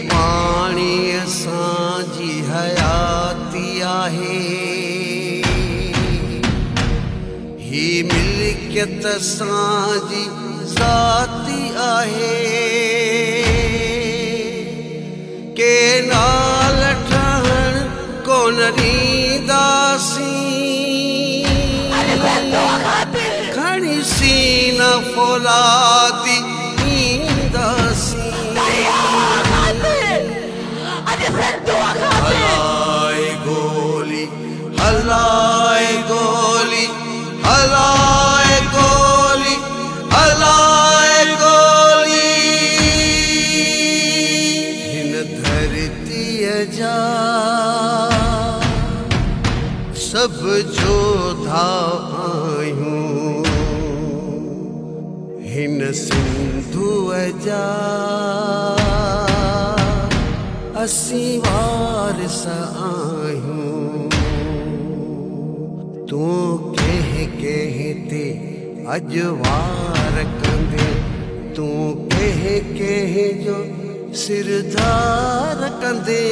पाणी असांजी हयाती आहे, ही मिल्कियत असांजी ज़ाती आहे। के नाल ठहण कोन ॾींदासीं, खणी सीना फौलादी ईंदासीं। हलाए गोली हलाए गोली हलाए गोली हलाए गोली, हिन धरतीअ जा सब जोधा आहियूं, हिन सिंधुअ जा असीं वारिस आहियूं। तूं कंहिं कंहिं ते अॼु वार कंदे, तूं कंहिं कंहिं जो सिरदार कंदे।